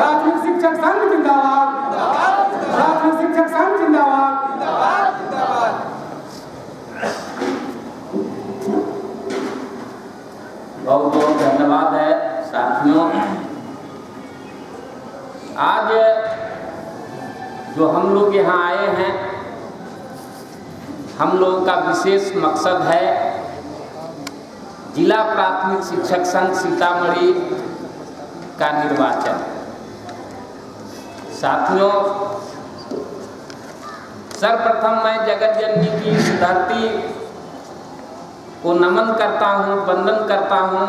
प्राथमिक शिक्षक संघ जिंदाबाद, प्राथमिक शिक्षक संघ जिंदाबाद। बहुत बहुत धन्यवाद है साथियों। आज जो हम लोग यहाँ आए हैं, हम लोगों का विशेष मकसद है जिला प्राथमिक शिक्षक संघ सीतामढ़ी का निर्वाचन। साथियों, सर्वप्रथम मैं जगत जननी की इस धरती को नमन करता हूँ, वंदन करता हूँ।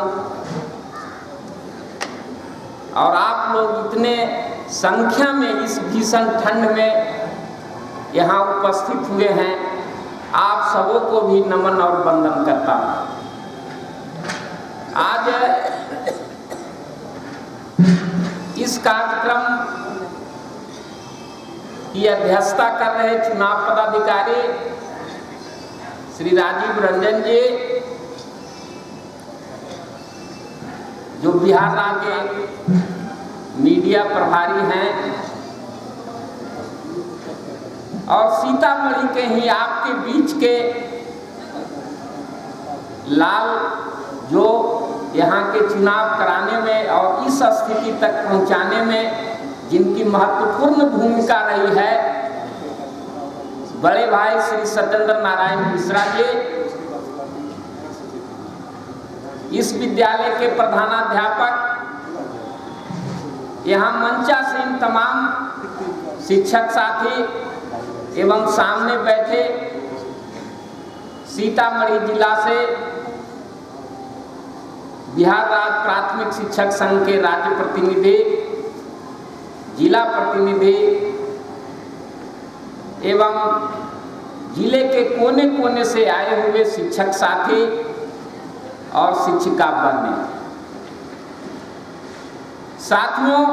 और आप लोग इतने संख्या में इस भीषण ठंड में यहाँ उपस्थित हुए हैं, आप सबों को भी नमन और वंदन करता हूँ। आज इस कार्यक्रम की अध्यक्षता कर रहे चुनाव पदाधिकारी श्री राजीव रंजन जी, जो बिहार राज्य मीडिया प्रभारी हैं, और सीतामढ़ी के ही आपके बीच के लाल, जो यहाँ के चुनाव कराने में और इस स्थिति तक पहुँचाने में जिनकी महत्वपूर्ण भूमिका रही है, बड़े भाई श्री सत्येंद्र नारायण मिश्रा जी, इस विद्यालय के प्रधानाध्यापक, यहाँ मंचासीन तमाम शिक्षक साथी एवं सामने बैठे सीतामढ़ी जिला से बिहार राज्य प्राथमिक शिक्षक संघ के राज्य प्रतिनिधि, जिला प्रतिनिधि एवं जिले के कोने कोने से आए हुए शिक्षक साथी और शिक्षिका बहनें। साथियों,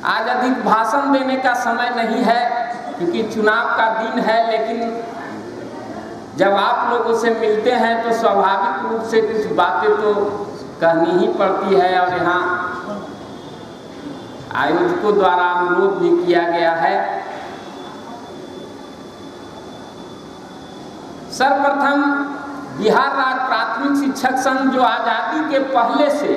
आज अधिक भाषण देने का समय नहीं है क्योंकि चुनाव का दिन है, लेकिन जब आप लोगों से मिलते हैं तो स्वाभाविक रूप से कुछ बातें तो कहनी ही पड़ती है, और यहाँ आयोजकों द्वारा अनुरोध भी किया गया है। सर्वप्रथम बिहार राज्य प्राथमिक शिक्षक संघ जो आजादी के पहले से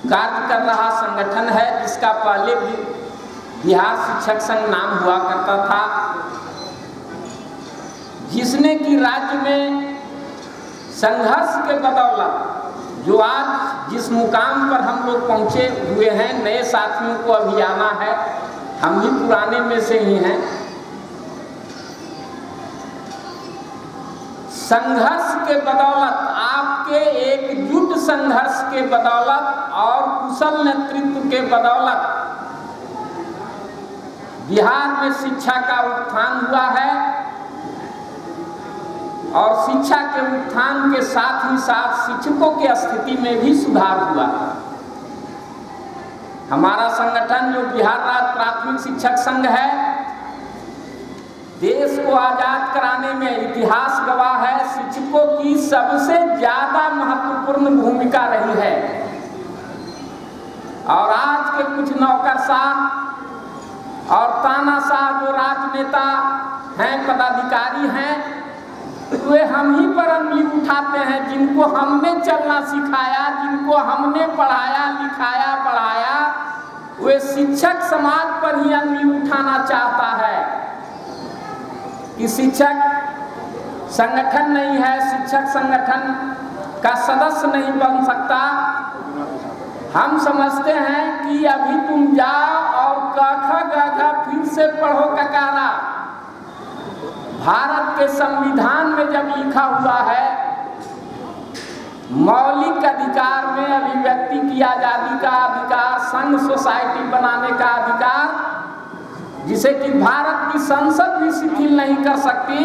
कार्य कर रहा संगठन है, जिसका पहले भी बिहार शिक्षक संघ नाम हुआ करता था, जिसने कि राज्य में संघर्ष के बदौलत जो आज जिस मुकाम पर हम लोग पहुंचे हुए हैं, नए साथियों को अभी आना है, हम भी पुराने में से ही हैं। संघर्ष के बदौलत, आपके एकजुट संघर्ष के बदौलत और कुशल नेतृत्व के बदौलत बिहार में शिक्षा का उत्थान हुआ है, और शिक्षा के उत्थान के साथ ही साथ शिक्षकों की स्थिति में भी सुधार हुआ। हमारा संगठन जो बिहार राज्य प्राथमिक शिक्षक संघ है, देश को आजाद कराने में इतिहास गवाह है, शिक्षकों की सबसे ज्यादा महत्वपूर्ण भूमिका रही है। और आज के कुछ नौकरशाह और तानाशाह जो राजनेता हैं, पदाधिकारी हैं, वे हम ही पर अंगुली उठाते हैं। जिनको हमने चलना सिखाया, जिनको हमने पढ़ाया लिखाया बढ़ाया, वे शिक्षक समाज पर ही अंगुली उठाना चाहता है कि शिक्षक संगठन नहीं है, शिक्षक संगठन का सदस्य नहीं बन सकता। हम समझते हैं कि अभी तुम जाओ और क ख ग घ फिर से पढ़ो ककारा। भारत के संविधान में जब लिखा हुआ है मौलिक अधिकार में अभिव्यक्ति की आजादी का अधिकार, संघ सोसाइटी बनाने का अधिकार, जिसे कि भारत की संसद भी शिथिल नहीं कर सकती,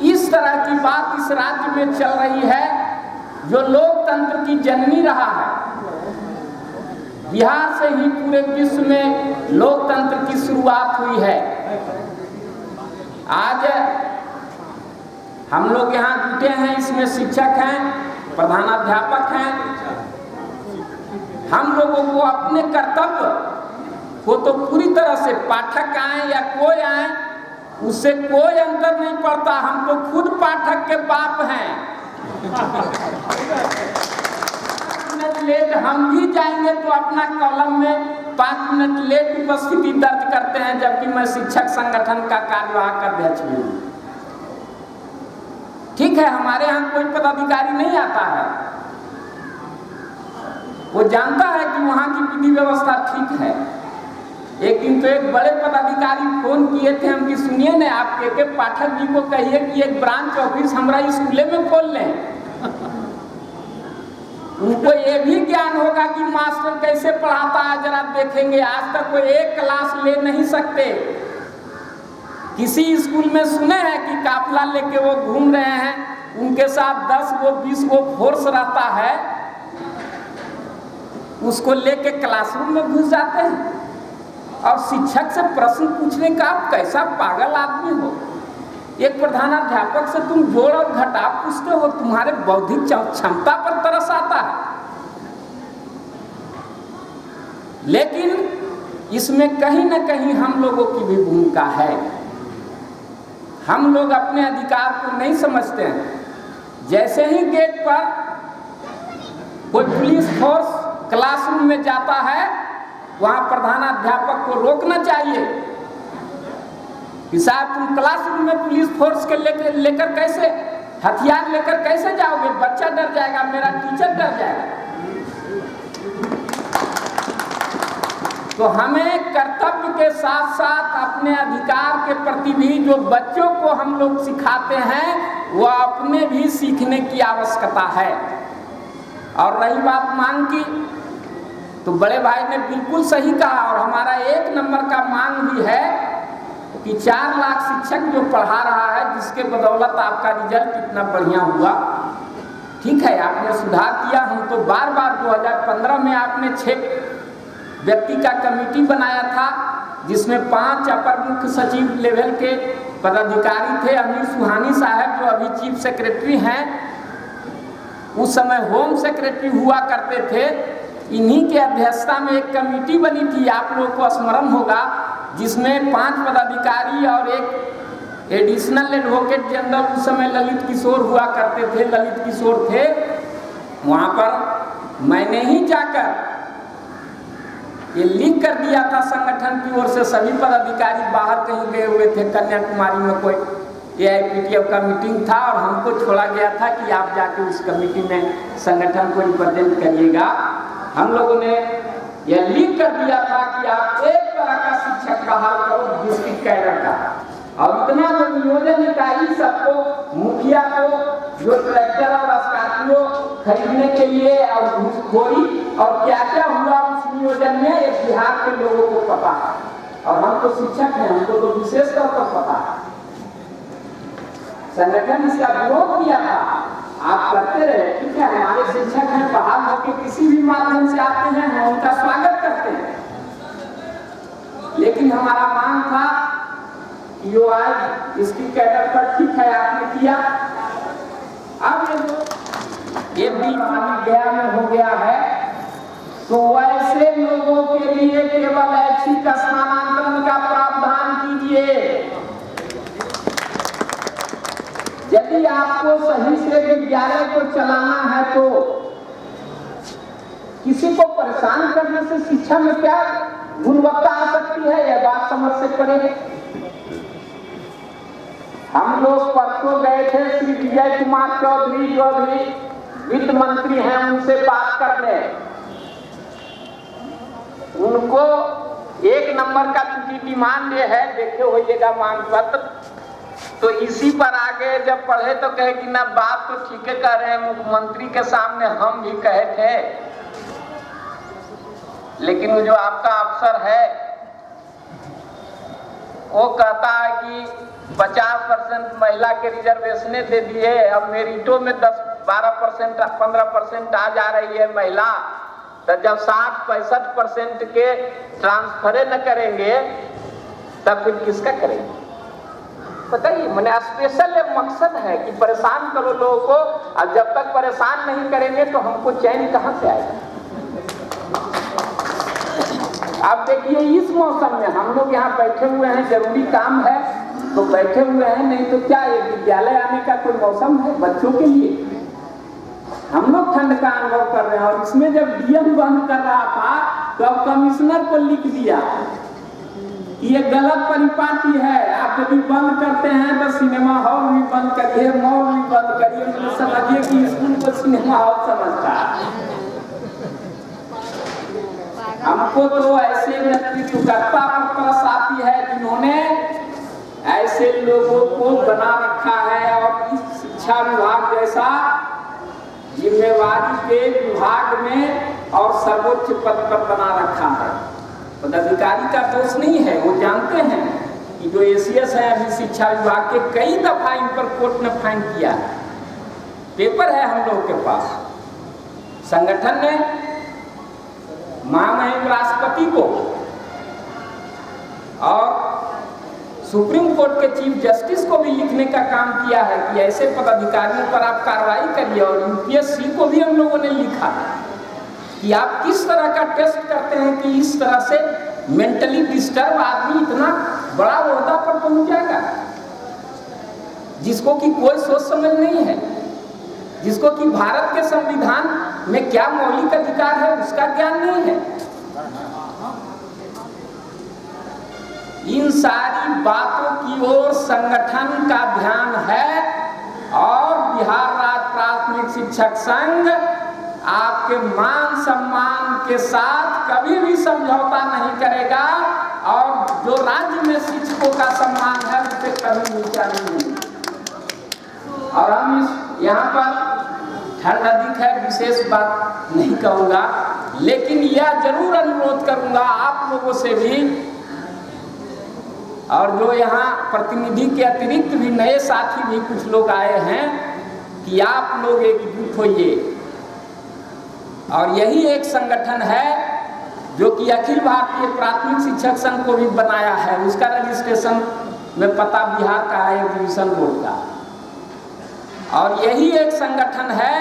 इस तरह की बात इस राज्य में चल रही है जो लोकतंत्र की जननी रहा है। बिहार से ही पूरे विश्व में लोकतंत्र की शुरुआत हुई है। आज हम लोग यहाँ जुटे हैं, इसमें शिक्षक हैं, प्रधानाध्यापक हैं, हम लोगों को अपने कर्तव्य को तो पूरी तरह से पाठक आए या कोई आए उससे कोई अंतर नहीं पड़ता। हम तो खुद पाठक के बाप हैं। लेट हम भी जाएंगे तो अपना कॉलम में 5 मिनट लेट उपस्थिति दर्ज करते हैं, जबकि मैं शिक्षक संगठन का कार्यवाहक अध्यक्ष भी हूँ। ठीक है, हमारे यहाँ कोई पदाधिकारी नहीं आता है, वो जानता है कि वहाँ की विधि व्यवस्था ठीक है। एक दिन तो एक बड़े पदाधिकारी फोन किए थे हम कि सुनिए ना, आप के पाठक जी को कहिए कि एक ब्रांच ऑफिस हमारा स्कूल में खोल लें। उनको ये भी ज्ञान होगा कि मास्टर कैसे पढ़ाता है, जरा देखेंगे। आज तक कोई एक क्लास ले नहीं सकते। किसी स्कूल में सुने हैं कि काफिला लेके वो घूम रहे हैं, उनके साथ 10 गो 20 गो फोर्स रहता है, उसको लेके क्लासरूम में घुस जाते हैं और शिक्षक से प्रश्न पूछने का आप कैसा पागल आदमी हो। एक प्रधानाध्यापक से तुम जोड़ और घटा पूछते हो, तुम्हारे बौद्धिक क्षमता पर तरस आता है। लेकिन इसमें कहीं ना कहीं हम लोगों की भी भूमिका है। हम लोग अपने अधिकार को नहीं समझते हैं। जैसे ही गेट पर कोई पुलिस फोर्स क्लासरूम में जाता है, वहां प्रधानाध्यापक को रोकना चाहिए कि साहब तुम क्लासरूम में पुलिस फोर्स के लेकर कैसे, हथियार लेकर कैसे जाओगे? बच्चा डर जाएगा, मेरा टीचर डर जाएगा। तो हमें कर्तव्य के साथ साथ अपने अधिकार के प्रति भी जो बच्चों को हम लोग सिखाते हैं, वह अपने भी सीखने की आवश्यकता है। और रही बात मांग की, तो बड़े भाई ने बिल्कुल सही कहा और हमारा 1 नंबर का मांग भी है कि 4 लाख शिक्षक जो पढ़ा रहा है, जिसके बदौलत आपका रिजल्ट इतना बढ़िया हुआ। ठीक है, आपने सुधार किया। हम तो बार बार 2015 में आपने 6 व्यक्ति का कमेटी बनाया था, जिसमें 5 अपर मुख्य सचिव लेवल के पदाधिकारी थे। अमीर सुहानी साहब जो अभी चीफ सेक्रेटरी हैं, उस समय होम सेक्रेटरी हुआ करते थे, इन्हीं के अध्यक्षता में एक कमेटी बनी थी, आप लोगों को स्मरण होगा, जिसमें 5 पदाधिकारी और एक एडिशनल एडवोकेट जनरल उस समय ललित किशोर हुआ करते थे, ललित किशोर थे। वहाँ पर मैंने ही जाकर ये लिख कर दिया था संगठन की ओर से। सभी पदाधिकारी बाहर कहीं गए हुए थे, कन्याकुमारी में कोई AIPTF का मीटिंग था और हमको छोड़ा गया था कि आप जाके उस कमेटी में संगठन को रिप्रेजेंट करिएगा। हम लोगों ने यह लिख कर दिया था कि आप एक तरह का शिक्षक बहाल करो डिस्ट्रिक्ट कैडर का, और इतना जो नियोजन इकाई सबको, मुखिया को जो ट्रैक्टर और स्कॉर्पियो खरीदने के लिए और घूसखोरी और क्या क्या हुआ उस नियोजन में, एक बिहार के लोगों को पता है। और हम तो शिक्षक हैं, हमको तो विशेष तौर पर पता है। संगठन इसका विरोध किया था, आप करते रहे, ठीक है, हमारे शिक्षक हैं, बहाल होकर किसी भी माध्यम से आते हैं, हम उनका स्वागत करते हैं। लेकिन हमारा मांग था कि जो आज इसकी कैडर पर, ठीक है आपने किया, अब ये बिल गया में हो गया है, तो वैसे लोगों के लिए केवल ऐच्छिक स्थानांतरण का प्रावधान कीजिए। यदि आपको सही से विद्यालय को चलाना है तो किसी को परेशान करने से शिक्षा में क्या गुणवत्ता आ सकती है, यह बात समझ से पड़ेगी। हम लोग परसों गए थे श्री विजय कुमार चौधरी वित्त मंत्री हैं, उनसे बात करने। उनको 1 नंबर का डिमांड ये है, देखे होइएगा मांग पत्र, तो इसी पर आगे जब पढ़े तो कहे कि ना बात तो ठीक है कह रहे हैं, मुख्यमंत्री के सामने हम भी कहे थे, लेकिन वो जो आपका अफसर है वो कहता है कि 50% महिला के रिजर्वेशन दे दिए, अब मेरिटों में 10-12% 15% आ जा रही है महिला, तो जब 60-65% के ट्रांसफरे न करेंगे तब फिर किसका करेंगे? बताइए, मैंने स्पेशल मकसद है कि परेशान करो लोगों को, और जब तक परेशान नहीं करेंगे तो हमको चैन कहां से आएगा। आप देखिए इस मौसम में हम लोग यहाँ बैठे हुए हैं, जरूरी काम है तो बैठे हुए हैं, नहीं तो क्या ये विद्यालय आने का कोई मौसम है बच्चों के लिए। हम लोग ठंड का अनुभव कर रहे हैं। और इसमें जब डीएम बंद कर रहा था तो अब कमिश्नर को लिख दिया कि ये गलत परिपाटी है, आप यदि बंद करते हैं तो सिनेमा हॉल भी बंद करिए, मॉल भी बंद करिए। मतलब समझिए कि स्कूल को सिनेमा हॉल समझता है। हमको तो ऐसे नेतृत्वकर्ता पर तरस आती है जिन्होंने ऐसे लोगों को बना रखा है और इस शिक्षा विभाग जैसा जिम्मेवारी के विभाग में और सर्वोच्च पद पर बना रखा है। पदाधिकारी का दोष नहीं है, वो जानते हैं कि जो एसीएस है अभी शिक्षा विभाग के, कई दफा इन पर कोर्ट ने फाइन किया है, पेपर है हम लोगों के पास। संगठन ने महामहिम राष्ट्रपति को और सुप्रीम कोर्ट के चीफ जस्टिस को भी लिखने का काम किया है कि ऐसे पदाधिकारियों पर आप कार्रवाई करिए। और यूपीएससी को भी हम लोगों ने लिखा कि आप किस तरह का टेस्ट करते हैं कि इस तरह से मेंटली डिस्टर्ब आदमी इतना बड़ा ओहदा पर पहुंच जाएगा, जिसको कि कोई सोच समझ नहीं है, जिसको कि भारत के संविधान में क्या मौलिक अधिकार है उसका ज्ञान नहीं है। इन सारी बातों की ओर संगठन का ध्यान है और बिहार राज्य प्राथमिक शिक्षक संघ आपके मान सम्मान के साथ कभी भी समझौता नहीं करेगा और जो राज्य में शिक्षकों का सम्मान है उसे कभी नीचा नहीं मिलेगा। और हम इस यहाँ पर ठंड अधिक है, विशेष बात नहीं कहूँगा, लेकिन यह जरूर अनुरोध करूँगा आप लोगों से भी, और जो यहाँ प्रतिनिधि के अतिरिक्त भी नए साथी भी कुछ लोग आए हैं, कि आप लोग एकजुट होइए। और यही एक संगठन है जो कि अखिल भारतीय प्राथमिक शिक्षक संघ को भी बनाया है, उसका रजिस्ट्रेशन में पता बिहार का है, एजुकेशन बोर्ड का। और यही एक संगठन है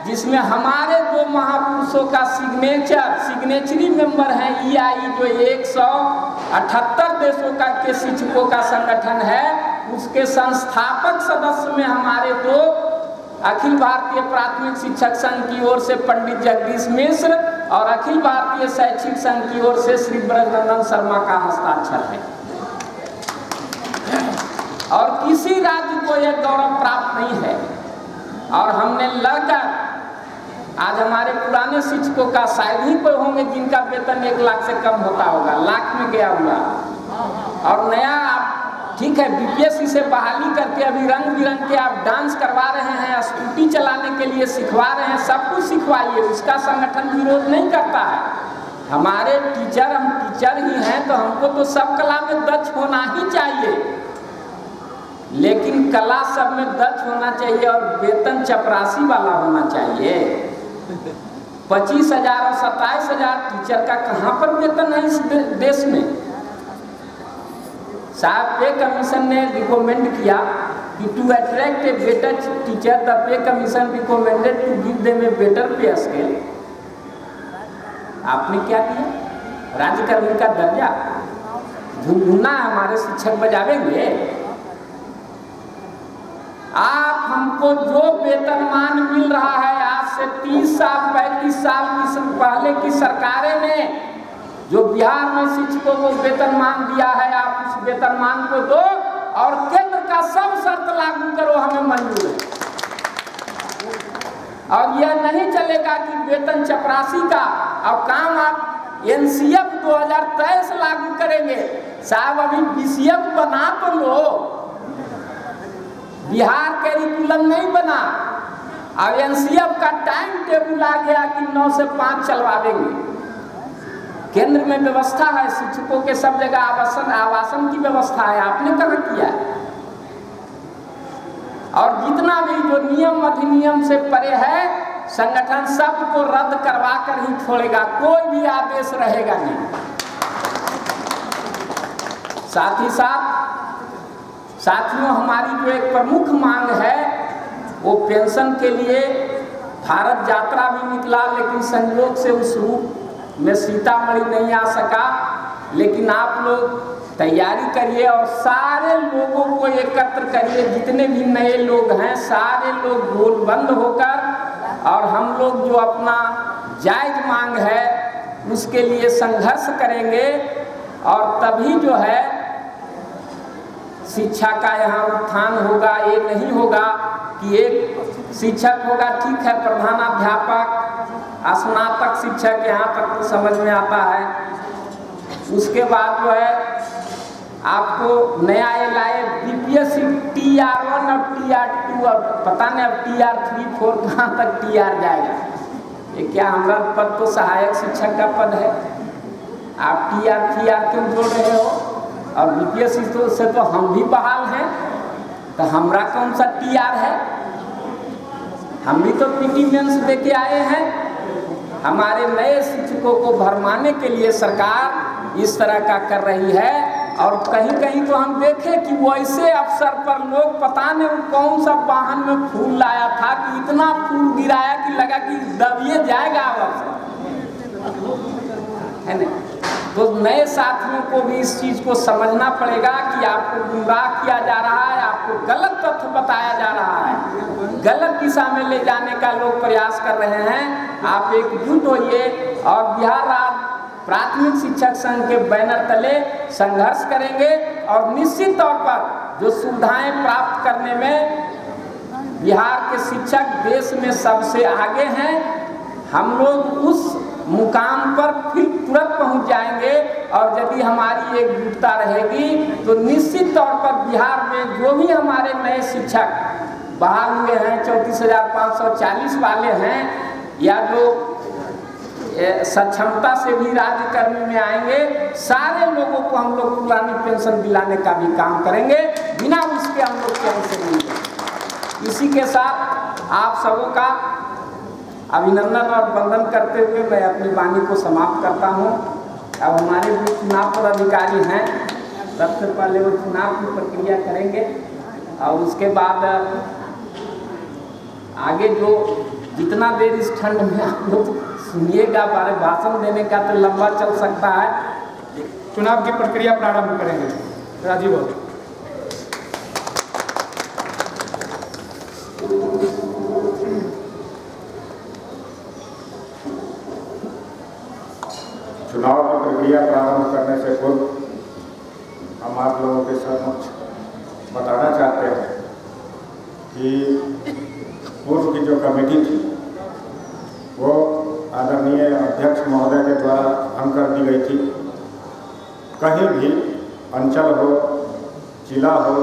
जिसमें हमारे दो महापुरुषों का सिग्नेचरी मेंबर है EI, जो 178 देशों का के शिक्षकों का संगठन है। उसके संस्थापक सदस्य में हमारे दो अखिल भारतीय प्राथमिक शिक्षक संघ की ओर से पंडित जगदीश मिश्र और अखिल भारतीय शैक्षिक संघ की ओर से श्री ब्रजनंदन शर्मा का हस्ताक्षर है। और किसी राज्य को यह गौरव प्राप्त नहीं है। और हमने लड़कर आज हमारे पुराने शिक्षकों का शायद ही कोई होंगे जिनका वेतन 1 लाख से कम होता होगा, लाख में गया हुआ। और नया आप ठीक है बीपीएससी से बहाली करके अभी रंग बिरंग के आप डांस करवा रहे हैं, स्कूटी चलाने के लिए सिखवा रहे हैं, सब कुछ सिखवाइए, उसका संगठन विरोध नहीं करता है। हमारे टीचर, हम टीचर ही हैं तो हमको तो सब कला में दक्ष होना ही चाहिए, लेकिन कला सब में दक्ष होना चाहिए और वेतन चपरासी वाला होना चाहिए। 25,000 और 27,000 टीचर का कहाँ पर वेतन है इस देश में। साहब पे कमीशन ने रिकमेंड किया कि to attract a better teacher the pay commission recommended to give them a better pay scale. आपने क्या किया? राज्यकर्मी का दर्जा झुनझुना हमारे शिक्षक बजावेंगे। आप हमको जो वेतनमान मिल रहा है आज से 30 साल 35 साल पहले की सरकारें ने जो बिहार में शिक्षकों को वेतनमान दिया है, आप उस वेतनमान को दो और केंद्र का सब शर्त लागू करो, हमें मंजूर है। और यह नहीं चलेगा कि वेतन चपरासी का और काम आप एनसीएफ 2023 लागू करेंगे। साहब अभी बीसीएफ बना तो लो, बिहार कैरिकुलम नहीं बना। अब एनसीएफ का टाइम टेबल आ गया कि 9 से 5 चलवाएंगे। केंद्र में व्यवस्था है, शिक्षकों के सब जगह आवासन की व्यवस्था है, आपने कहाँ किया है? और जितना भी जो नियम अधिनियम से परे है संगठन सबको रद्द करवा कर ही छोड़ेगा, कोई भी आदेश रहेगा नहीं। साथ ही साथ साथियों, हमारी जो एक प्रमुख मांग है वो पेंशन के लिए भारत यात्रा भी निकला, लेकिन संयोग से उस रूप में सीतामढ़ी नहीं आ सका। लेकिन आप लोग तैयारी करिए और सारे लोगों को एकत्र करिए, जितने भी नए लोग हैं सारे लोग गोलबंद होकर, और हम लोग जो अपना जायज मांग है उसके लिए संघर्ष करेंगे। और तभी जो है शिक्षा का यहाँ उत्थान होगा। ये नहीं होगा कि एक शिक्षक होगा, ठीक है, प्रधानाध्यापक, स्नातक शिक्षक यहाँ तक तो समझ में आता है, उसके बाद जो है आपको नया ये लाए बीपीएससी TR1 और TR2 और पता नहीं अब TR3 4 कहाँ तक TR जाएगा। ये क्या हमारा पद तो सहायक शिक्षक का पद है, आप TR क्यों जोड़ रहे हो? और बीपीएससी से तो हम भी बहाल हैं, तो हमारा कौन सा TR है? हम भी तो पीटी मेंस दे के आए हैं। हमारे नए शिक्षकों को भरमाने के लिए सरकार इस तरह का कर रही है। और कहीं कहीं तो हम देखें कि वो ऐसे अवसर पर लोग पता नहीं कौन सा वाहन में फूल लाया था कि इतना फूल गिराया कि लगा कि दबिए जाएगा अवसर, है ना? तो नए साथियों को भी इस चीज़ को समझना पड़ेगा कि आपको गुमराह किया जा रहा है, आपको गलत तथ्य बताया जा रहा है, गलत दिशा में ले जाने का लोग प्रयास कर रहे हैं। आप एकजुट होइए और बिहार राज्य प्राथमिक शिक्षक संघ के बैनर तले संघर्ष करेंगे। और निश्चित तौर पर जो सुविधाएं प्राप्त करने में बिहार के शिक्षक देश में सबसे आगे हैं, हम लोग उस मुकाम पर फिर तुरंत पहुंच जाएंगे। और यदि हमारी एकजुटता रहेगी तो निश्चित तौर पर बिहार में जो भी हमारे नए शिक्षक बहाल हुए हैं, 34,540 वाले हैं, या जो सक्षमता से भी राज्यकर्मी में आएंगे, सारे लोगों को हम लोग पुरानी पेंशन दिलाने का भी काम करेंगे, बिना उसके हम लोग चैन से नहीं करेंगे। इसी के साथ आप सबों का अभिनंदन और वंदन करते हुए मैं अपनी वाणी को समाप्त करता हूँ। अब हमारे जो चुनाव पदाधिकारी हैं, सबसे पहले वो चुनाव की प्रक्रिया करेंगे और उसके बाद आगे जो जितना देर इस ठंड में आप लोग सुनिएगा, बारे भाषण देने का तो लंबा चल सकता है। चुनाव की प्रक्रिया प्रारंभ करेंगे। राजीव बाबू। चुनाव की प्रक्रिया प्रारंभ करने से पूर्व हम आप लोगों के समक्ष बताना चाहते हैं कि पूर्व की जो कमेटी थी वो आदरणीय अध्यक्ष महोदय के द्वारा भंग कर दी गई थी। कहीं भी अंचल हो, जिला हो,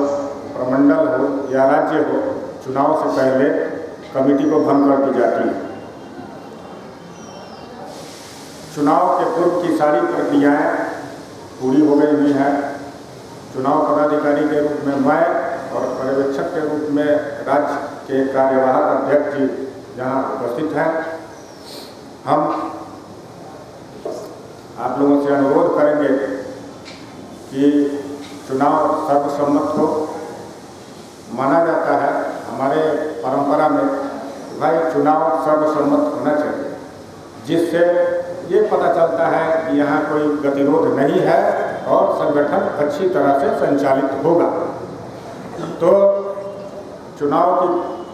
प्रमंडल हो या राज्य हो, चुनाव से पहले कमेटी को भंग कर दी जाती है। चुनाव के पूर्व की सारी प्रक्रियाएं पूरी हो गई हुई हैं। चुनाव पदाधिकारी के रूप में मैं और पर्यवेक्षक के रूप में राज्य के कार्यवाहक अध्यक्ष जी जहाँ उपस्थित हैं, हम आप लोगों से अनुरोध करेंगे कि चुनाव सर्वसम्मत हो। माना जाता है हमारे परंपरा में भाई चुनाव सर्वसम्मत होना चाहिए, जिससे ये पता चलता है कि यहाँ कोई गतिरोध नहीं है और संगठन अच्छी तरह से संचालित होगा। तो चुनाव की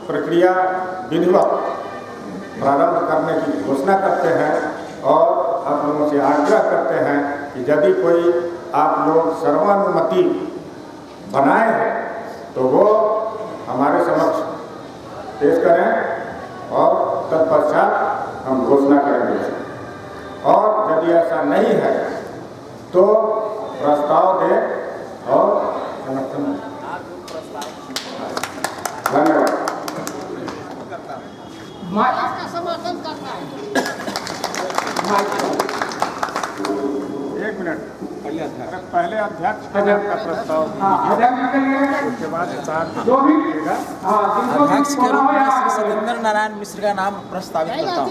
प्रक्रिया विधिवत प्रारंभ करने की घोषणा करते हैं और आप लोगों से आग्रह करते हैं कि यदि कोई आप लोग सर्वानुमति बनाए हैं तो वो हमारे समक्ष पेश करें और तत्पश्चात हम घोषणा करेंगे। और यदि ऐसा नहीं है तो प्रस्ताव दें और समर्थन। धन्यवाद। इसका समर्थन करता है। एक मिनट, पहले अध्यक्ष का प्रस्ताव, उसके बाद जो भी अध्यक्ष के रूप में श्री सत्येंद्र नारायण मिश्र का नाम प्रस्तावित करता हूँ।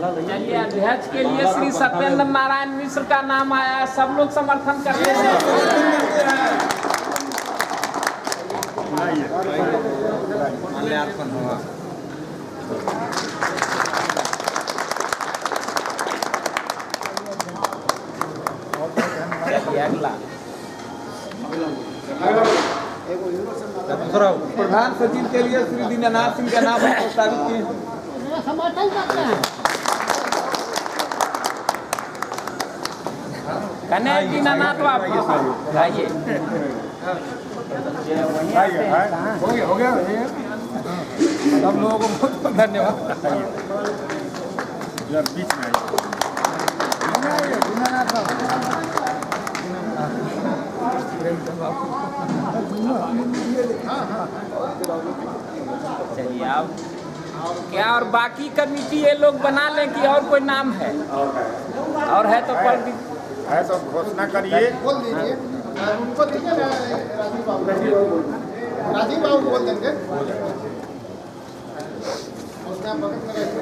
चलिए अध्यक्ष के लिए श्री सत्येंद्र नारायण मिश्र का नाम आया है, सब लोग समर्थन करते हैं। माल्यार्पण हुआ। प्रधान सचिव के लिए श्री दीनानाथ सिंह का नाम प्रस्तावित किए। समर्थन करते हैं। कन्हैया दीनानाथ बाबू आइए। हो गया सब लोगों को बहुत बहुत धन्यवाद। बीच में चलिए आप क्या और बाकी कमेटी ये लोग बना लें कि और कोई नाम है? और है तो पढ़ है तो घोषणा करिए। बोल दीजिए उनको दीजिए ना, राजीव बाबू बोल देंगे। उसका मदद करेंगे।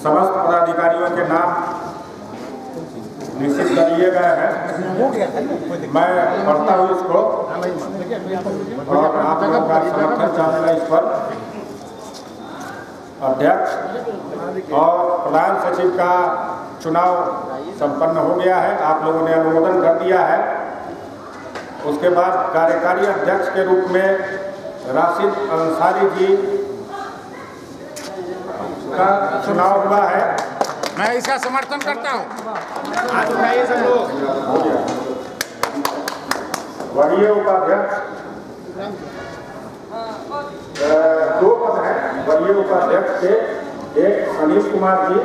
समस्त पदाधिकारियों के नाम निश्चित कर लिए गए हैं। मैं पढ़ता हूँ इसको और आप लोगों का समर्थन चाहूँगा इस पर। अध्यक्ष और प्रधान सचिव का चुनाव संपन्न हो गया है, आप लोगों ने अनुमोदन कर दिया है। उसके बाद कार्यकारी अध्यक्ष के रूप में राशिद अंसारी जी का चुनाव हुआ है। मैं इसका समर्थन करता हूँ। वरीय उपाध्यक्ष दो पद हैं। वरीय उपाध्यक्ष के एक अनिल कुमार जी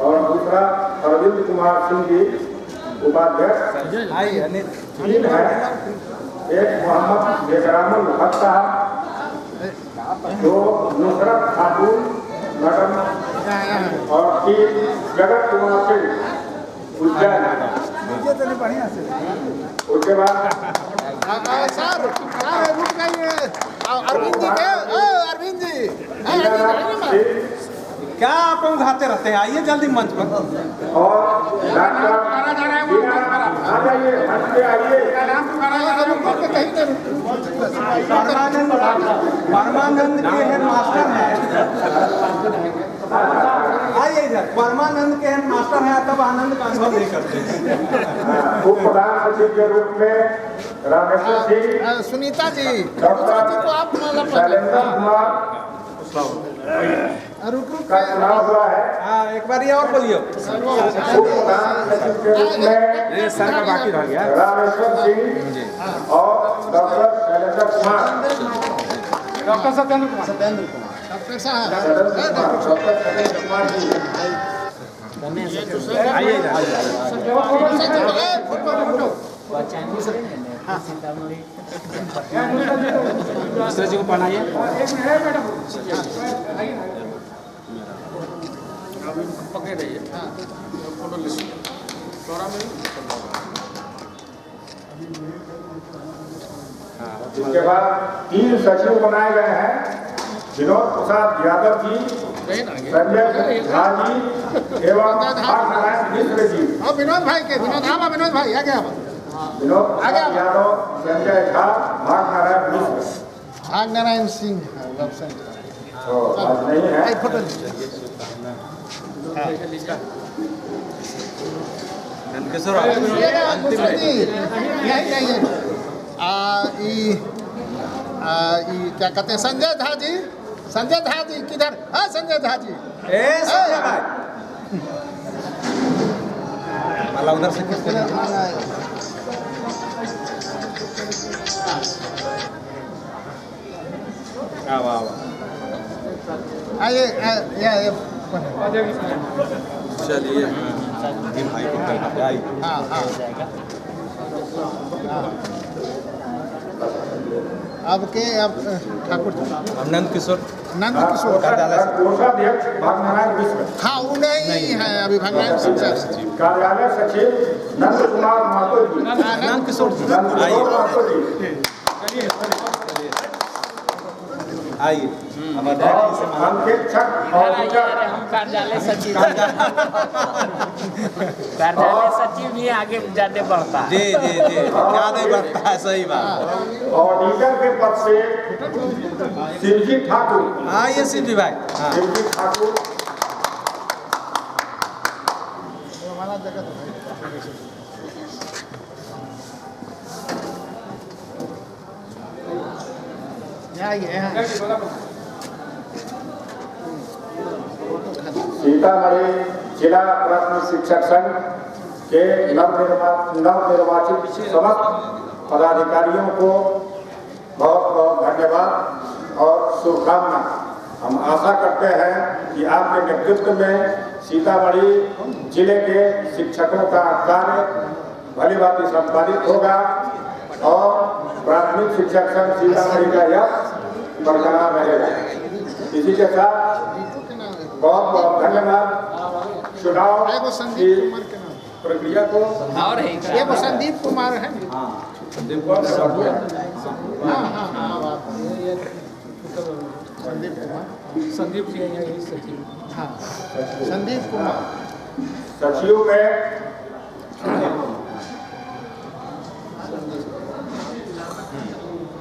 और दूसरा अरविंद कुमार सिंह जी उपाध्यक्ष। तीन है, एक मोहम्मद बेकरामुल हक साहब, दो नुसरत खातून मैडम और तीन जगत कुमार सिंह उज्जैन। उसके बाद सर रुक जाइए। अरविंद जी के अरविंद जी क्या आप उठाते रहते हैं? आइए जल्दी मंच पर। और डॉक्टर आ जाइए, मंच पे आइए। परमानंद के हेड मास्टर हैं। आइए इधर। परमानंद के हेड मास्टर हैं, तब आनंद का अनुभव नहीं करते। उप प्रधान सचिव के रूप में रामेश्वर सिंह, सुनीता जी डॉक्टर को आप शैलेंद्र कुमार का चुनाव हुआ है। हाँ, एक बार ये और बोलिए। उप प्रधान सचिव के रूप में सर का बाकी रह गया। रामेश्वर सिंह और doctor Shailendra Kumar. Doctor Satyendra Kumar. Doctor साहब डॉक्टर शैलेंद्र कुमार जी आइए इधर। दूसरे जी को पहनाइए। पकड़े रहिए। फोटो ले इसके बाद तीन सचिव बनाए गए हैं। विनोद प्रसाद यादव जी, संजय झा जी एवं नारायण मिश्र जी। विनोद भाई के विनोद भाई आ गया। विनोद प्रसाद यादव, संजय झा, नारायण मिश्र। नारायण सिंह तो आज नहीं है। फोटो क्या कहते हैं? संजय झा जी किधर? हाँ संजय झा जी। संजय भाई माला उधर से किसके? वाह आइए चलिए भाई को आइए। हाँ अब ठाकुर नंद किशोर कोषाध्यक्ष भागनारायण मिश्र। हाँ वो नहीं है अभी भगवान सिंह सचिव। कार्यालय सचिव नंद कुमार महतो जी। नंद किशोर जी नंद किशोर महतो जी। आइए हम और अंकेक्षक इधर आइए, अरे हम कार्यालय सचिव कार्यालय सचिव भी आगे ज्यादा बढ़ता है। जी जी जी ज़्यादा बढ़ता है, सही बात। ऑडिटर के पद से शिवजी ठाकुर। आइए शिवजी भाई। हाँ शिवजी ठाकुर। हमारा जगह तो सीतामढ़ी जिला प्राथमिक शिक्षक संघ के नवनिर्वाचित समस्त पदाधिकारियों को बहुत बहुत धन्यवाद और शुभकामना। हम आशा करते हैं कि आपके नेतृत्व में सीतामढ़ी जिले के शिक्षकों का कार्य भली भांति संपादित होगा और प्राथमिक शिक्षक संघ सीतामढ़ी का यश बरकरार रहेगा। इसी के साथ बहुत बहुत धन्यवाद। चुनाव की प्रक्रिया को और ये वो संदीप कुमार है। हाँ हाँ संदीप जी यही सचिव। हाँ संदीप कुमार सचिव में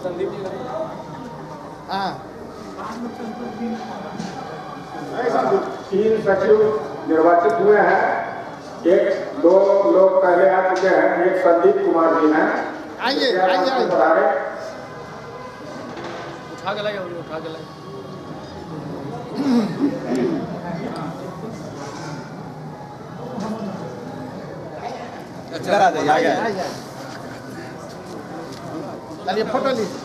संदीप जी। हाँ 3 सचिव निर्वाचित हुए हैं। 1-2 लोग पहले आ चुके हैं। एक संदीप कुमार जी हैं। आइए आइए आइए उठा के लाइए, उठा के लाइए। इधर आ जाइए, आ गया। चलिए फोटो लीजिए।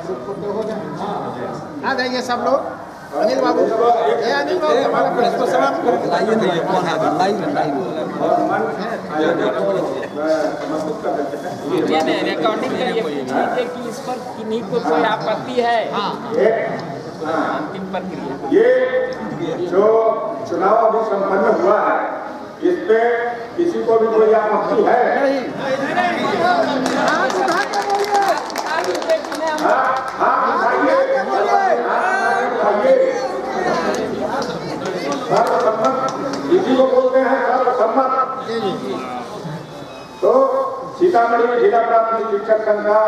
ग्रुप फोटो हो गया। आ जाइए सब लोग। अनिल बाबू, ये अनिल बाबू हमारा इसको समाप्त कर लाइए नहीं कौन है लाइव ये नहीं रिकॉर्डिंग करिए कि इस पर किन्हीं को कोई आपत्ति है। अंतिम प्रक्रिया ये जो चुनाव अभी संपन्न हुआ है, इस पे किसी को भी कोई आपत्ति है? सर्वसम्मत इसी को बोलते हैं, सर्वसम्मत। तो सीतामढ़ी जिला प्राथमिक शिक्षक संघ का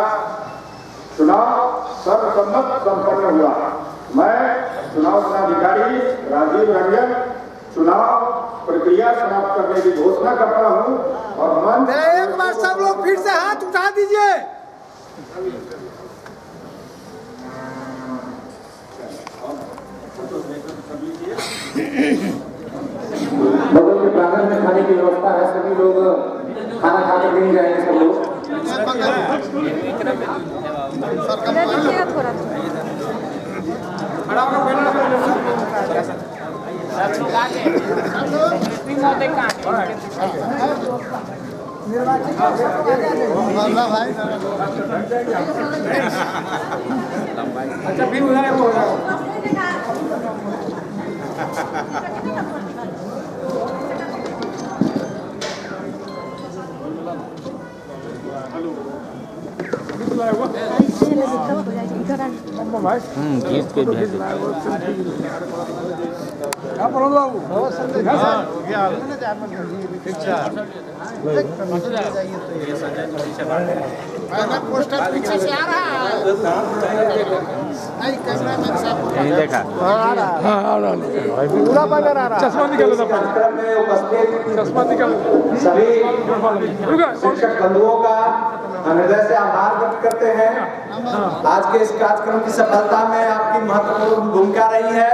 चुनाव सर्वसम्मत संपन्न हुआ। मैं चुनाव पदाधिकारी राजीव रंजन चुनाव प्रक्रिया समाप्त करने की घोषणा करता हूं और मंच एक बार सब लोग फिर से हाथ उठा दीजिए। बगल के प्रांगण में खाने की व्यवस्था है। सभी लोग खाना खाकर नहीं जाएंगे। सब लोग अच्छा फिर उधर हो जाएगा। गीत के भेज पोस्टर पीछे से आ रहा है। नहीं कैमरामैन साहब देखा पूरा बैनर आ रहा है। चश्मा निकालो ना पहले। कार्यक्रम में उपस्थित चश्मा निकालो। सभी शिक्षक बंधुओं का हम हृदय से आभार व्यक्त करते हैं। आज के इस कार्यक्रम की सफलता में आपकी महत्वपूर्ण भूमिका रही है।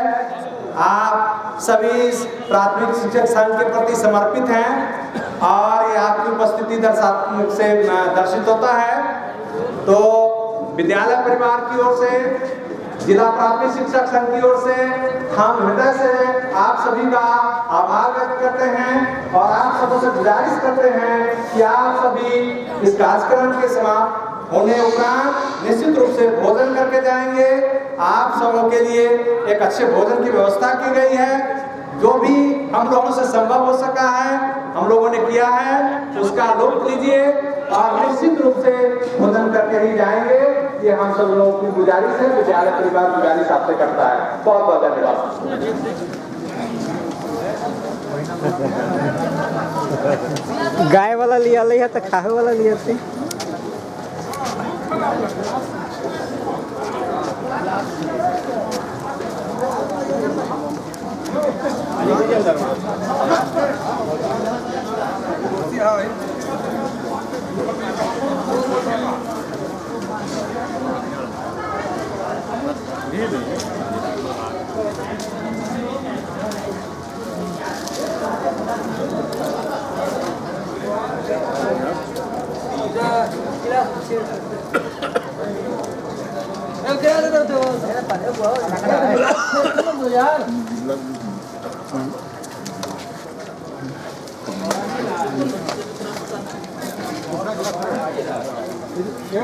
आप सभी प्राथमिक शिक्षक संघ के प्रति समर्पित हैं और ये आपकी उपस्थिति से दर्शित होता है। तो विद्यालय परिवार की ओर से, जिला प्राथमिक शिक्षक संघ की ओर से हम हृदय से आप सभी का आभार व्यक्त करते हैं और आप सबों से गुजारिश करते हैं कि आप सभी इस कार्यक्रम के समाप्त होने उपरांत निश्चित रूप से भोजन करके जाएंगे। आप सबों के लिए एक अच्छे भोजन की व्यवस्था की गई है। जो भी हम लोगों से संभव हो सका है, हम लोगों ने किया है, उसका लुत्फ लीजिए। और निश्चित रूप से भोजन करके ही जाएंगे। ये हम सब लोगों की गुजारिश है, विद्यालय परिवार गुजारिश आपसे करता है। बहुत बहुत धन्यवाद। गाय वाला लिया है तो खाए वाला लिया थी।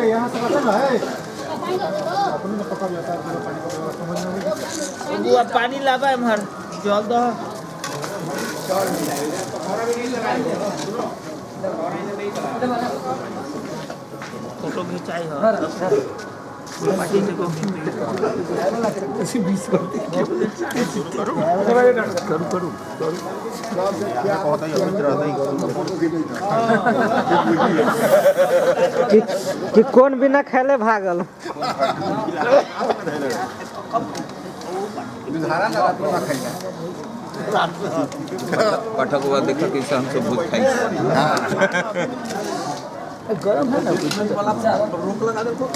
यहाँ से पता है पानी लाबा हमार जल दो फोटो खिंचाई हो कि कौन बिना खेले भागल पाठक हुआ देखा कैसे हम सब भूत खाई गरम है ना रोक लगा दे तो